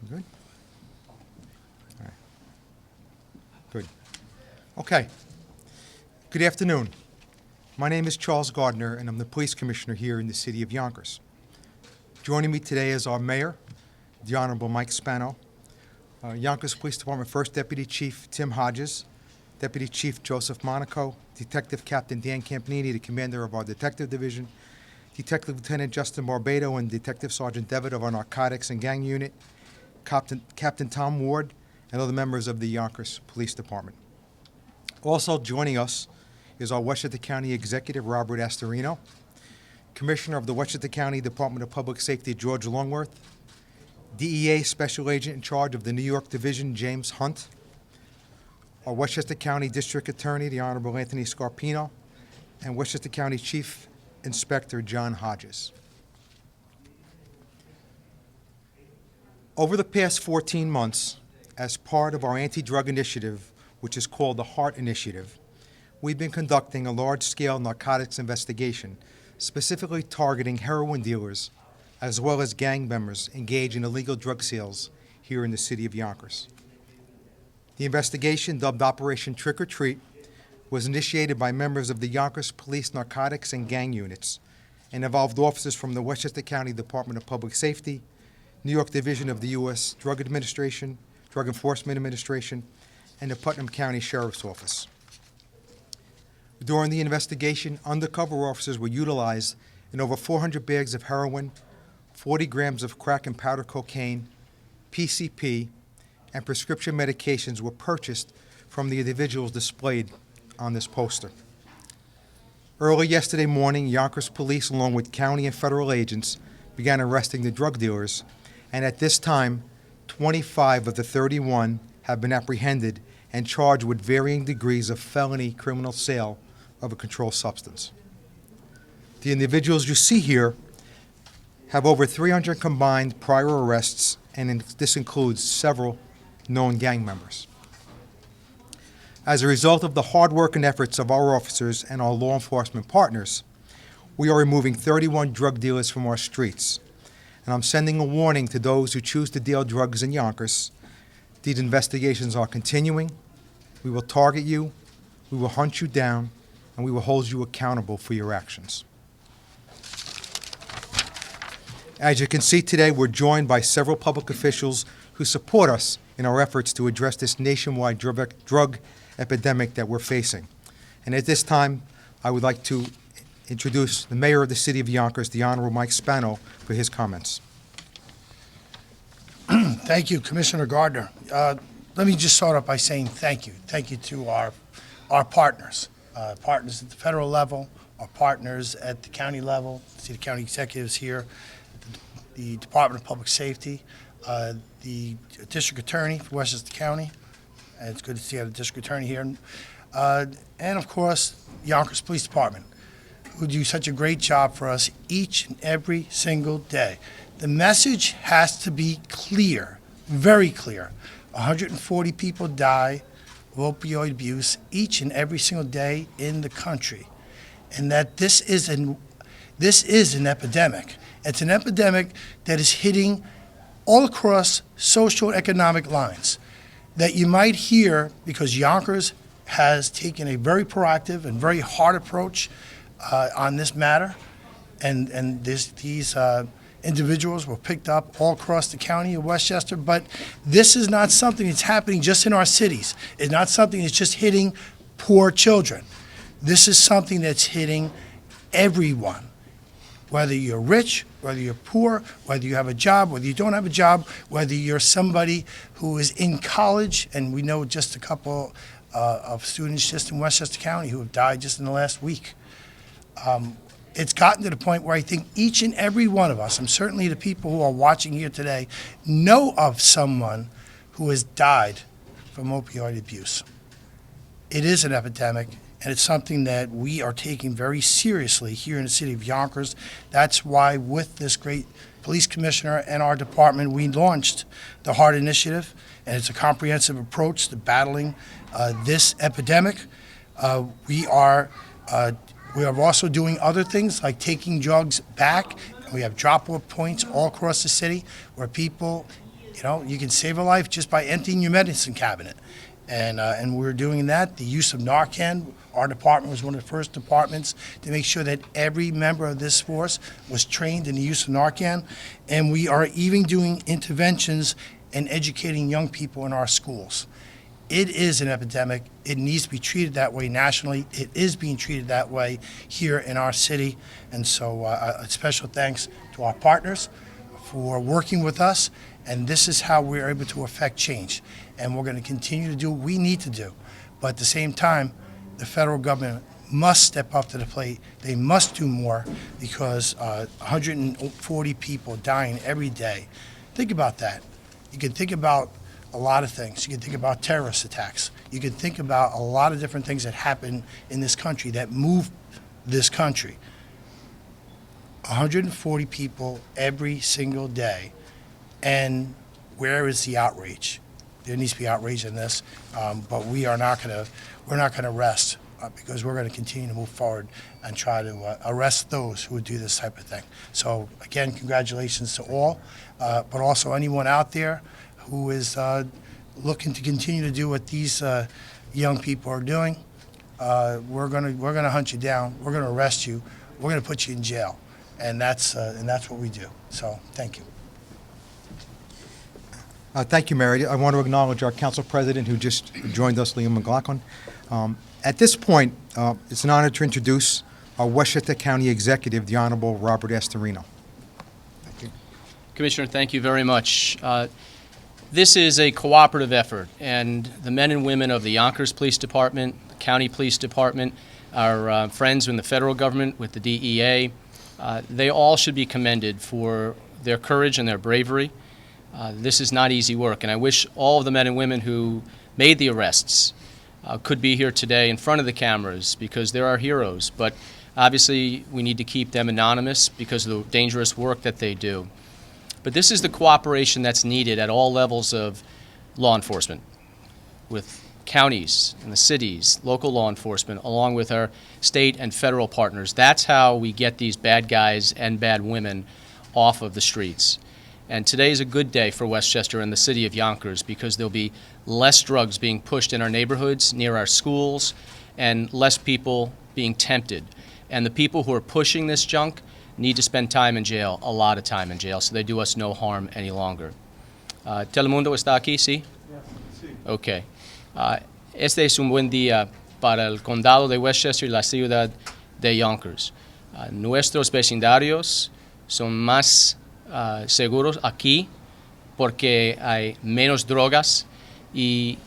Good? All right. Good. Okay. Good afternoon. My name is Charles Gardner, and I'm the police commissioner here in the city of Yonkers. Joining me today is our mayor, the Honorable Mike Spano, Yonkers Police Department First Deputy Chief Tim Hodges, Deputy Chief Joseph Monaco, Detective Captain Dan Campanini, the commander of our detective division, Detective Lieutenant Justin Barbado, and Detective Sergeant Devitt of our narcotics and gang unit, Captain Tom Ward, and other members of the Yonkers Police Department. Also joining us is our Westchester County Executive, Robert Astorino, Commissioner of the Westchester County Department of Public Safety, George Longworth, DEA Special Agent in charge of the New York Division, James Hunt, our Westchester County District Attorney, the Honorable Anthony Scarpino, and Westchester County Chief Inspector John Hodges. Over the past 14 months, as part of our anti-drug initiative, which is called the HEART Initiative, we've been conducting a large-scale narcotics investigation, specifically targeting heroin dealers, as well as gang members engaged in illegal drug sales here in the city of Yonkers. The investigation, dubbed Operation Trick or Treat, was initiated by members of the Yonkers Police Narcotics and Gang Units and involved officers from the Westchester County Department of Public Safety, New York Division of the U.S. Drug Administration, Drug Enforcement Administration, and the Putnam County Sheriff's Office. During the investigation, undercover officers were utilized in over 400 bags of heroin, 40 grams of crack and powder cocaine, PCP, and prescription medications were purchased from the individuals displayed on this poster. Early yesterday morning, Yonkers Police, along with county and federal agents, began arresting the drug dealers, and at this time, 25 of the 31 have been apprehended and charged with varying degrees of felony criminal sale of a controlled substance. The individuals you see here have over 300 combined prior arrests, and this includes several known gang members. As a result of the hard work and efforts of our officers and our law enforcement partners, we are removing 31 drug dealers from our streets. And I'm sending a warning to those who choose to deal drugs in Yonkers. These investigations are continuing. We will target you, we will hunt you down, and we will hold you accountable for your actions. As you can see today, we're joined by several public officials who support us in our efforts to address this nationwide drug epidemic that we're facing. And at this time, I would like to introduce the mayor of the city of Yonkers, the Honorable Mike Spano, for his comments. Thank you, Commissioner Gardner. Let me just start off by saying thank you. Thank you to our partners, partners at the federal level, our partners at the county level, see the county executives here, the Department of Public Safety, the district attorney for Westchester County, and it's good to see the district attorney here, and of course, Yonkers Police Department, who do such a great job for us each and every single day. The message has to be clear, very clear. 140 people die of opioid abuse each and every single day in the country, and that this is an epidemic. It's an epidemic that is hitting all across social and economic lines that you might hear because Yonkers has taken a very proactive and very hard approach on this matter, and these individuals were picked up all across the county of Westchester. But this is not something that's happening just in our cities. It's not something that's just hitting poor children. This is something that's hitting everyone, whether you're rich, whether you're poor, whether you have a job, whether you don't have a job, whether you're somebody who is in college, and we know just a couple of students just in Westchester County who have died just in the last week. It's gotten to the point where I think each and every one of us, and certainly the people who are watching here today, know of someone who has died from opioid abuse. It is an epidemic, and it's something that we are taking very seriously here in the city of Yonkers. That's why with this great police commissioner and our department, we launched the HEART Initiative, and it's a comprehensive approach to battling this epidemic. We are also doing other things like taking drugs back. We have drop-off points all across the city where people You know, you can save a life just by emptying your medicine cabinet. And we're doing that. The use of Narcan, our department was one of the first departments to make sure that every member of this force was trained in the use of Narcan. And we are even doing interventions and educating young people in our schools. It is an epidemic. It needs to be treated that way nationally. It is being treated that way here in our city. And so a special thanks to our partners for working with us. And this is how we're able to affect change. And we're going to continue to do what we need to do. But at the same time, the federal government must step up to the plate. They must do more because 140 people dying every day. Think about that. You can think about a lot of things. You can think about terrorist attacks. You can think about a lot of different things that happen in this country that move this country. 140 people every single day. And where is the outrage? There needs to be outrage in this, but we're not going to rest because we're going to continue to move forward and try to arrest those who would do this type of thing. So again, congratulations to all, but also anyone out there who is looking to continue to do what these young people are doing. We're going to hunt you down. We're going to arrest you. We're going to put you in jail, and that's what we do. So thank you. Thank you, Mary. I want to acknowledge our council president who just joined us, Liam McLaughlin. At this point, it's an honor to introduce our Westchester County Executive, the Honorable Robert Estorino. Thank you. Commissioner, thank you very much. This is a cooperative effort, and the men and women of the Yonkers Police Department, the County Police Department, our friends in the federal government with the DEA, they all should be commended for their courage and their bravery. This is not easy work, and I wish all of the men and women who made the arrests could be here today in front of the cameras because they're our heroes. But obviously, we need to keep them anonymous because of the dangerous work that they do. But this is the cooperation that's needed at all levels of law enforcement, with counties and the cities, local law enforcement, along with our state and federal partners. That's how we get these bad guys and bad women off of the streets. And today is a good day for Westchester and the city of Yonkers because there'll be less drugs being pushed in our neighborhoods, near our schools, and less people being tempted. And the people who are pushing this junk need to spend time in jail, a lot of time in jail, so they do us no harm any longer. ¿Telemundo está aquí, sí? Sí. Okay. Este es un buen día para el condado de Westchester y la ciudad de Yonkers. Nuestros vecindarios son más seguros aquí porque hay menos drogas y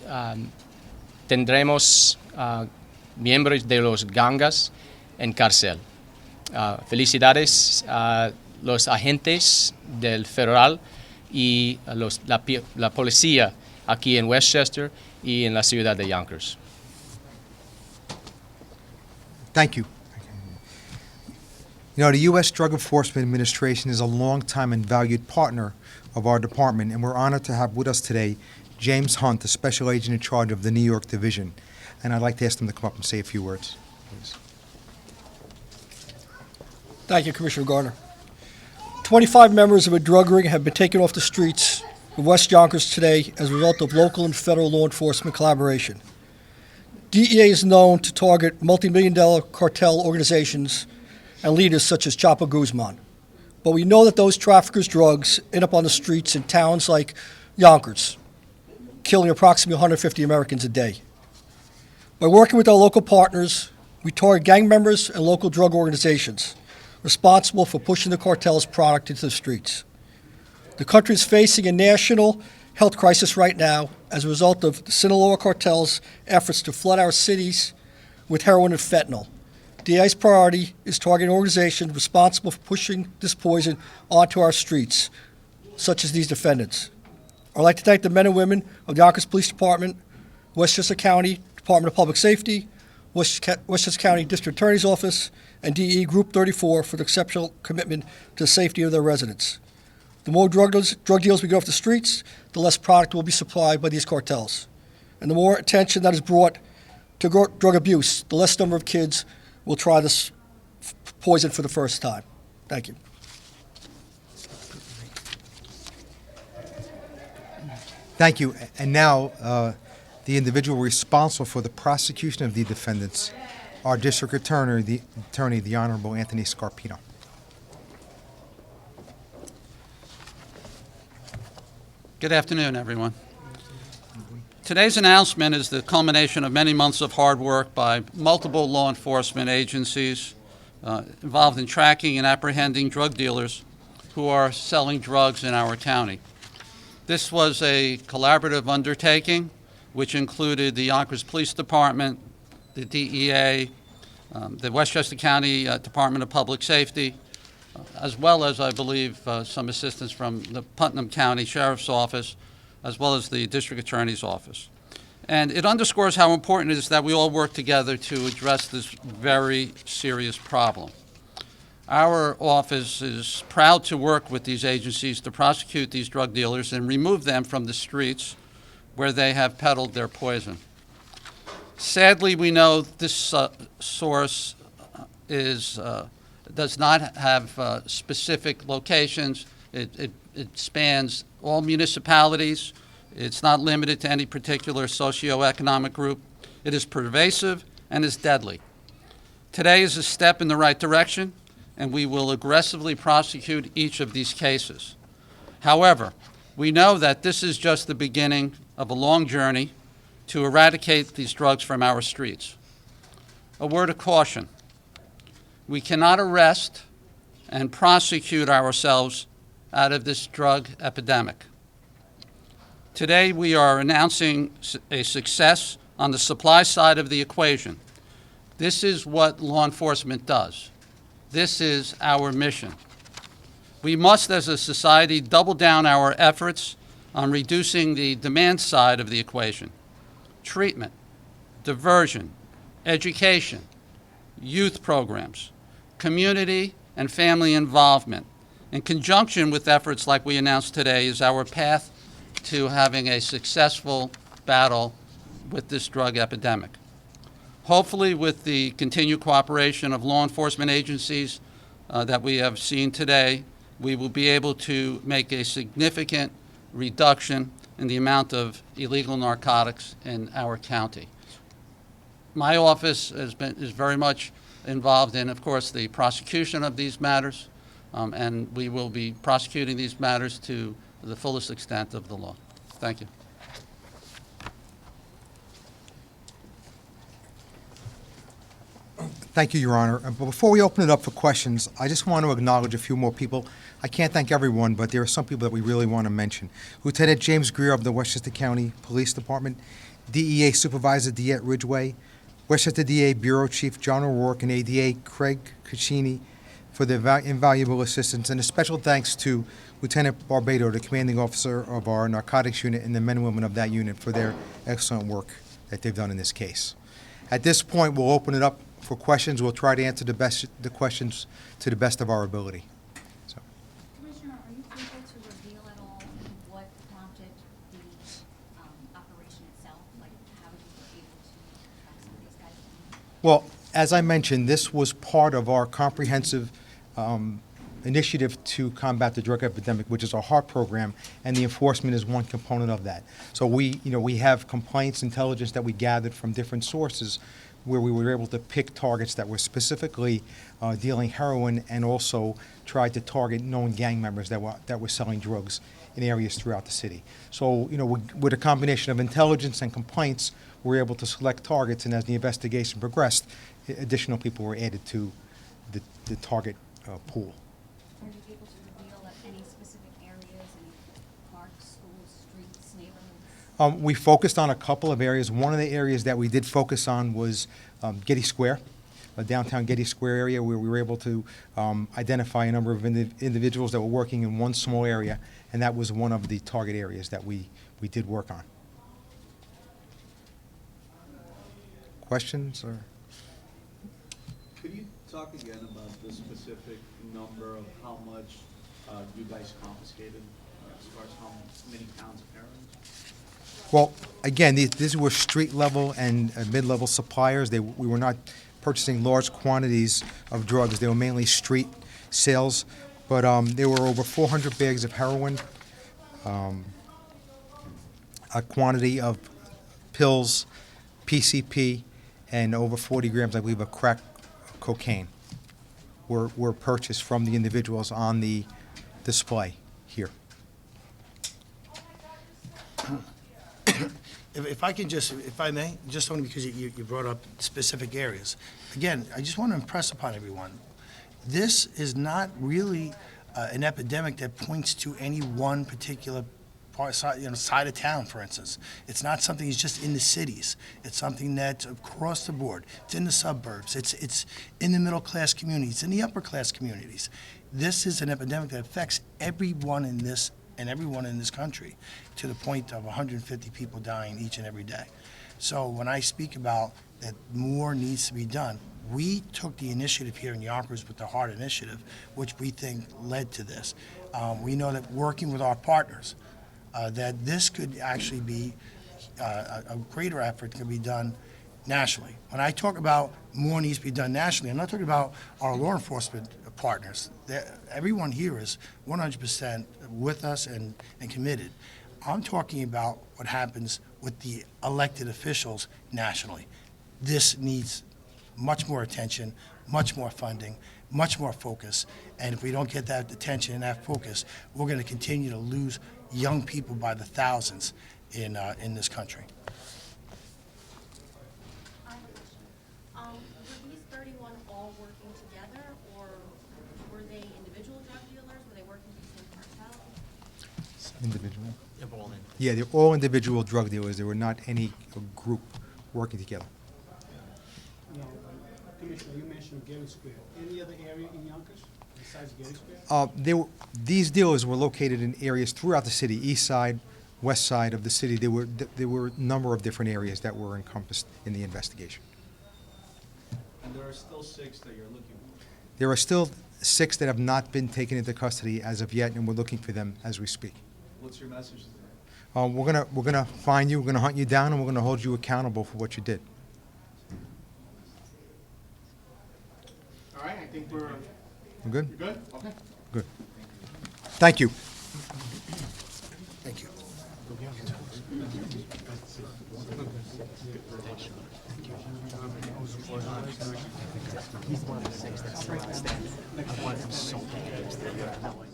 tendremos miembros de los gangas en cárcel. Felicidades a los agentes del federal y a la policía aquí en Westchester y en la ciudad de Yonkers. Thank you. You know, the U.S. Drug Enforcement Administration is a longtime and valued partner of our department, and we're honored to have with us today James Hunt, the Special Agent in charge of the New York Division. And I'd like to ask him to come up and say a few words, please. Thank you, Commissioner Gardner. 25 members of a drug ring have been taken off the streets of West Yonkers today as a result of local and federal law enforcement collaboration. DEA is known to target multi-million-dollar cartel organizations and leaders such as Chapo Guzman. But we know that those traffickers' drugs end up on the streets in towns like Yonkers, killing approximately 150 Americans a day. By working with our local partners, we target gang members and local drug organizations responsible for pushing the cartel's product into the streets. The country is facing a national health crisis right now as a result of the Sinaloa cartel's efforts to flood our cities with heroin and fentanyl. DA's priority is targeting organizations responsible for pushing this poison onto our streets, such as these defendants. I'd like to thank the men and women of the Yonkers Police Department, Westchester County Department of Public Safety, Westchester County District Attorney's Office, and DE Group 34 for the exceptional commitment to the safety of their residents. The more drug deals we get off the streets, the less product will be supplied by these cartels. And the more attention that is brought to drug abuse, the less number of kids will try this poison for the first time. Thank you. Thank you. And now, the individual responsible for the prosecution of the defendants, our District Attorney, the Honorable Anthony Scarpino. Good afternoon, everyone. Today's announcement is the culmination of many months of hard work by multiple law enforcement agencies involved in tracking and apprehending drug dealers who are selling drugs in our county. This was a collaborative undertaking which included the Yonkers Police Department, the DEA, the Westchester County Department of Public Safety, as well as, I believe, some assistance from the Putnam County Sheriff's Office, as well as the District Attorney's Office. And it underscores how important it is that we all work together to address this very serious problem. Our office is proud to work with these agencies to prosecute these drug dealers and remove them from the streets where they have peddled their poison. Sadly, we know this source does not have specific locations. It spans all municipalities. It's not limited to any particular socioeconomic group. It is pervasive and is deadly. Today is a step in the right direction, and we will aggressively prosecute each of these cases. However, we know that this is just the beginning of a long journey to eradicate these drugs from our streets. A word of caution: we cannot arrest and prosecute ourselves out of this drug epidemic. Today, we are announcing a success on the supply side of the equation. This is what law enforcement does. This is our mission. We must, as a society, double down our efforts on reducing the demand side of the equation: treatment, diversion, education, youth programs, community and family involvement. In conjunction with efforts like we announced today is our path to having a successful battle with this drug epidemic. Hopefully, with the continued cooperation of law enforcement agencies that we have seen today, we will be able to make a significant reduction in the amount of illegal narcotics in our county. My office is very much involved in, of course, the prosecution of these matters, and we will be prosecuting these matters to the fullest extent of the law. Thank you. Thank you, Your Honor. But before we open it up for questions, I just want to acknowledge a few more people. I can't thank everyone, but there are some people that we really want to mention. Lieutenant James Greer of the Westchester County Police Department, DEA Supervisor DeEtte Ridgway, Westchester DA Bureau Chief John O'Rourke, and ADA Craig Caccini for their invaluable assistance, and a special thanks to Lieutenant Barbado, the commanding officer of our narcotics unit, and the men and women of that unit for their excellent work that they've done in this case. At this point, we'll open it up for questions. We'll try to answer the questions to the best of our ability. So. Commissioner, are you able to reveal at all what prompted the operation itself? Like, how you were able to track some of these guys down? Well, as I mentioned, this was part of our comprehensive initiative to combat the drug epidemic, which is our HEART program, and the enforcement is one component of that. So we have complaints, intelligence that we gathered from different sources, where we were able to pick targets that were specifically dealing heroin, and also tried to target known gang members that were selling drugs in areas throughout the city. So, with a combination of intelligence and complaints, we were able to select targets, and as the investigation progressed, additional people were added to the target pool. Are you able to reveal any specific areas, any parks, schools, streets, neighborhoods? We focused on a couple of areas. One of the areas that we did focus on was Getty Square, a downtown Getty Square area, where we were able to identify a number of individuals that were working in one small area, and that was one of the target areas that we did work on. Questions? Or? Could you talk again about the specific number of how much you guys confiscated, as far as how many pounds of heroin? Well, again, these were street-level and mid-level suppliers. We were not purchasing large quantities of drugs. They were mainly street sales. But there were over 400 bags of heroin, a quantity of pills, PCP, and over 40 grams, I believe, of crack cocaine were purchased from the individuals on the display here. If I can just, if I may, just only because you brought up specific areas. Again, I just want to impress upon everyone, this is not really an epidemic that points to any one particular side of town, for instance. It's not something that's just in the cities. It's something that's across the board. It's in the suburbs. It's in the middle-class communities, in the upper-class communities. This is an epidemic that affects everyone in this country, to the point of 150 people dying each and every day. So when I speak about that more needs to be done, we took the initiative here in Yonkers with the HEART initiative, which we think led to this. We know that working with our partners, that this could actually be a greater effort can be done nationally. When I talk about more needs to be done nationally, I'm not talking about our law enforcement partners. Everyone here is 100% with us and committed. I'm talking about what happens with the elected officials nationally. This needs much more attention, much more funding, much more focus, and if we don't get that attention and that focus, we're going to continue to lose young people by the thousands in this country. I have a question. Were these 31 all working together, or were they individual drug dealers? Were they working for the same cartel? Individual? Yeah, they're all individual drug dealers. There were not any group working together. Now, Commissioner, you mentioned Gary Square. Any other area in Yonkers besides Gary Square? These dealers were located in areas throughout the city, east side, west side of the city. There were a number of different areas that were encompassed in the investigation. And there are still 6 that you're looking for. There are still 6 that have not been taken into custody as of yet, and we're looking for them as we speak. What's your message to them? We're gonna find you, we're gonna hunt you down, and we're gonna hold you accountable for what you did. All right, I think we're Good? good? Okay. Good. Thank you. Thank you. He's one of the 6 that's still outstanding. I wanted him so bad.